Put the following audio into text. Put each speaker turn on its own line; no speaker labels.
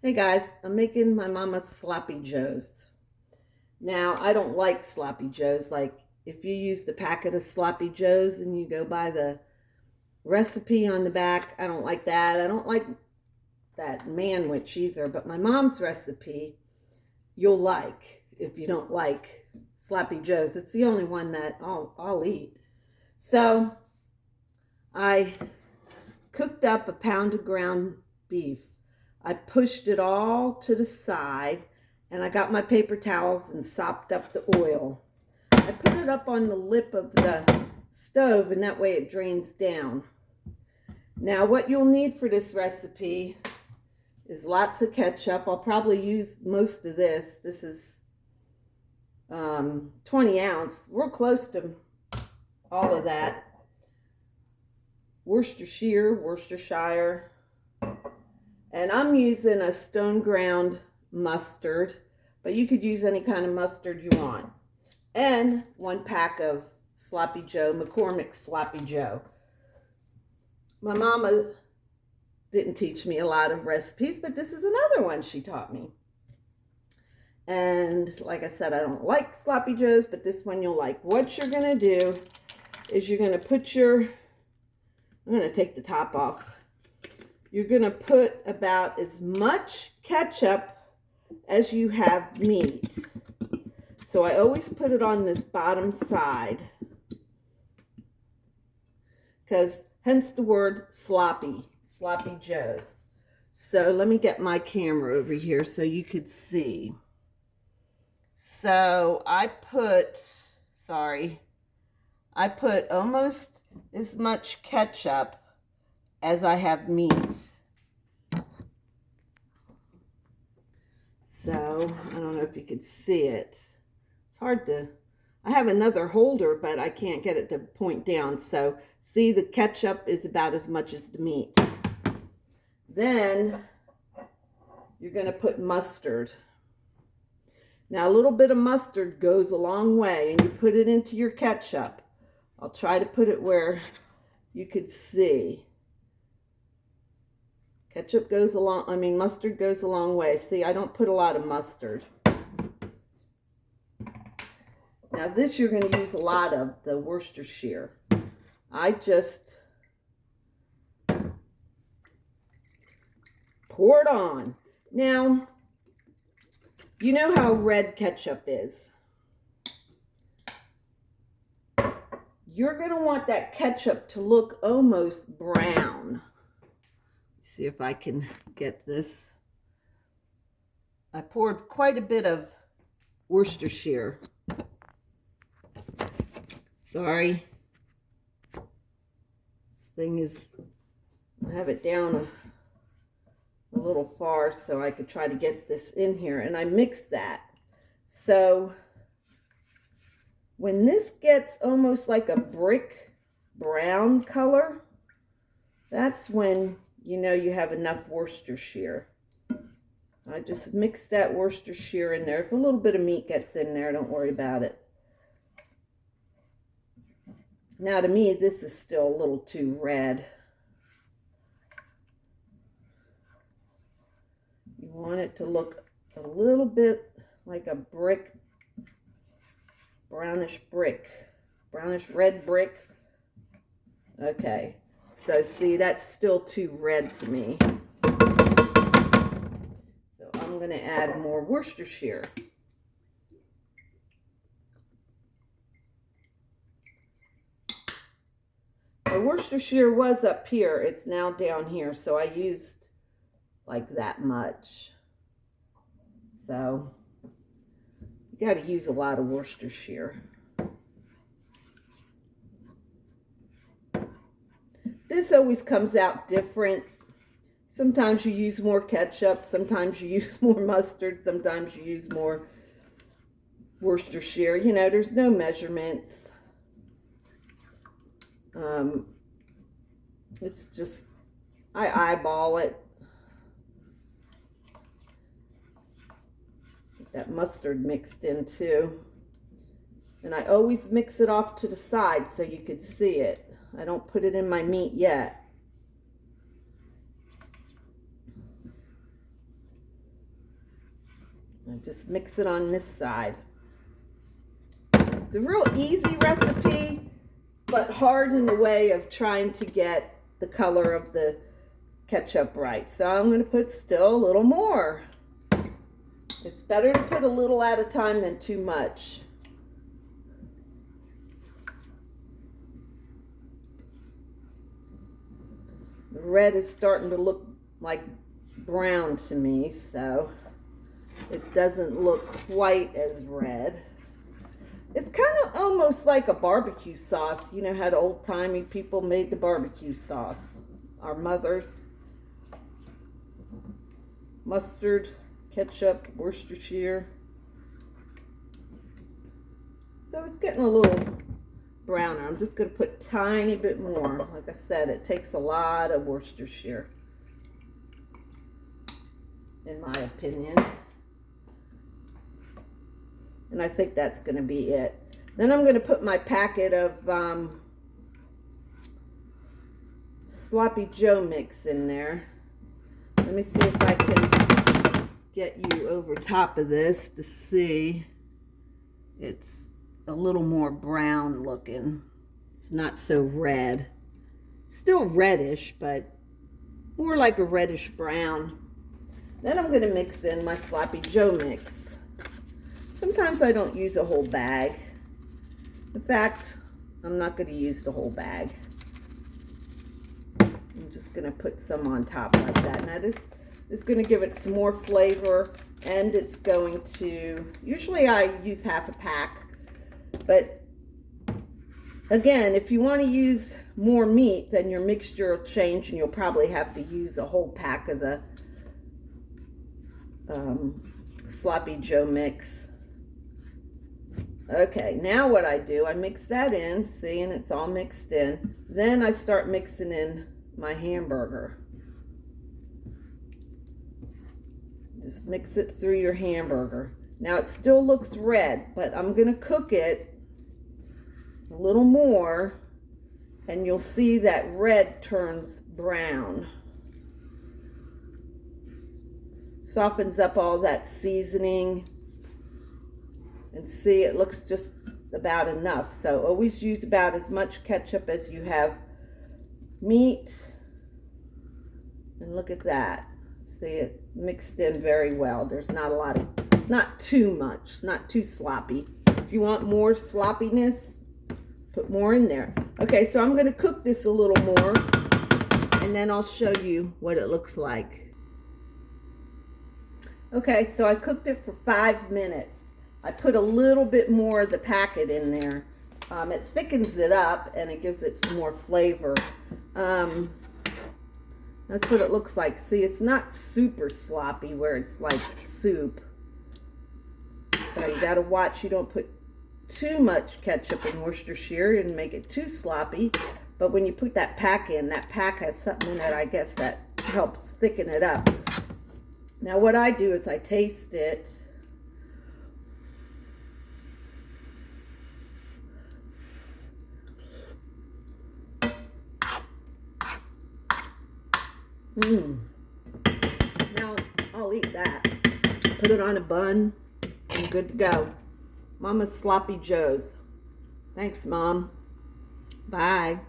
Hey guys, I'm making my mama's sloppy joes. Now, I don't like sloppy joes. Like, if you use the packet of sloppy joes and you go by the recipe on the back, I don't like that. I don't like that manwich either, but my mom's recipe, you'll like if you don't like sloppy joes. It's the only one that I'll eat. So, I cooked up a pound of ground beef. I pushed it all to the side and I got my paper towels and sopped up the oil. I put it up on the lip of the stove and that way it drains down. Now what you'll need for this recipe is lots of ketchup. I'll probably use most of this. This is 20 ounce. We're close to all of that. Worcestershire, and I'm using a stone ground mustard, but you could use any kind of mustard you want. And 1 pack of Sloppy Joe, McCormick Sloppy Joe. My mama didn't teach me a lot of recipes, but this is another one she taught me. And like I said, I don't like Sloppy Joes, but this one you'll like. What you're gonna do is you're gonna put I'm gonna take the top off. You're gonna put about as much ketchup as you have meat. So I always put it on this bottom side, because hence the word sloppy joes. So let me get my camera over here so you could see. So I put almost as much ketchup as I have meat. So I don't know if you could see it. It's hard to, I have another holder, but I can't get it to point down. So see, the ketchup is about as much as the meat. Then you're going to put mustard. Now a little bit of mustard goes a long way, and you put it into your ketchup. I'll try to put it where you could see. Mustard goes a long way. See, I don't put a lot of mustard. Now this you're going to use a lot of, the Worcestershire. I just pour it on. Now, you know how red ketchup is. You're going to want that ketchup to look almost brown. See if I can get this. I poured quite a bit of Worcestershire. Sorry. This thing is, I have it down a little far so I could try to get this in here. And I mixed that. So when this gets almost like a brick brown color, that's when you know you have enough Worcestershire. I just mix that Worcestershire in there. If a little bit of meat gets in there, don't worry about it. Now to me, this is still a little too red. You want it to look a little bit like a brick, brownish red brick. Okay, so see, that's still too red to me. So I'm going to add more Worcestershire. The Worcestershire was up here. It's now down here, so I used like that much. So you got to use a lot of Worcestershire. This always comes out different. Sometimes you use more ketchup, sometimes you use more mustard, sometimes you use more Worcestershire. You know, there's no measurements. It's just, I eyeball it. Get that mustard mixed in too. And I always mix it off to the side so you could see it. I don't put it in my meat yet. I just mix it on this side. It's a real easy recipe, but hard in the way of trying to get the color of the ketchup right. So I'm going to put still a little more. It's better to put a little at a time than too much. The red is starting to look like brown to me, so it doesn't look quite as red. It's kind of almost like a barbecue sauce. You know how the old-timey people made the barbecue sauce. Our mothers. Mustard, ketchup, Worcestershire. So it's getting a little browner. I'm just going to put a tiny bit more. Like I said, it takes a lot of Worcestershire, in my opinion. And I think that's going to be it. Then I'm going to put my packet of Sloppy Joe mix in there. Let me see if I can get you over top of this to see. It's a little more brown looking. It's not so red. Still reddish, but more like a reddish brown. Then I'm going to mix in my Sloppy Joe mix. Sometimes I don't use a whole bag. In fact, I'm not going to use the whole bag. I'm just going to put some on top like that. Now this is going to give it some more flavor, and it's going to, usually I use half a pack, but again, if you want to use more meat, then your mixture will change, and you'll probably have to use a whole pack of the Sloppy Joe mix. Okay, now what I do, I mix that in, see, and it's all mixed in. Then I start mixing in my hamburger. Just mix it through your hamburger. Now it still looks red, but I'm going to cook it a little more, and you'll see that red turns brown. Softens up all that seasoning. And see, it looks just about enough. So always use about as much ketchup as you have meat. And look at that. See, it mixed in very well. There's not a lot of, it's not too much. It's not too sloppy. If you want more sloppiness, put more in there. Okay, so I'm going to cook this a little more, and then I'll show you what it looks like. Okay, so I cooked it for 5 minutes. I put a little bit more of the packet in there. It thickens it up, and it gives it some more flavor. That's what it looks like. See, it's not super sloppy where it's like soup. So you gotta watch you don't put too much ketchup and Worcestershire and make it too sloppy. But when you put that pack in, that pack has something in it, I guess, that helps thicken it up. Now what I do is I taste it. Now I'll eat that. Put it on a bun and good to go. Mama's Sloppy Joes. Thanks, Mom. Bye.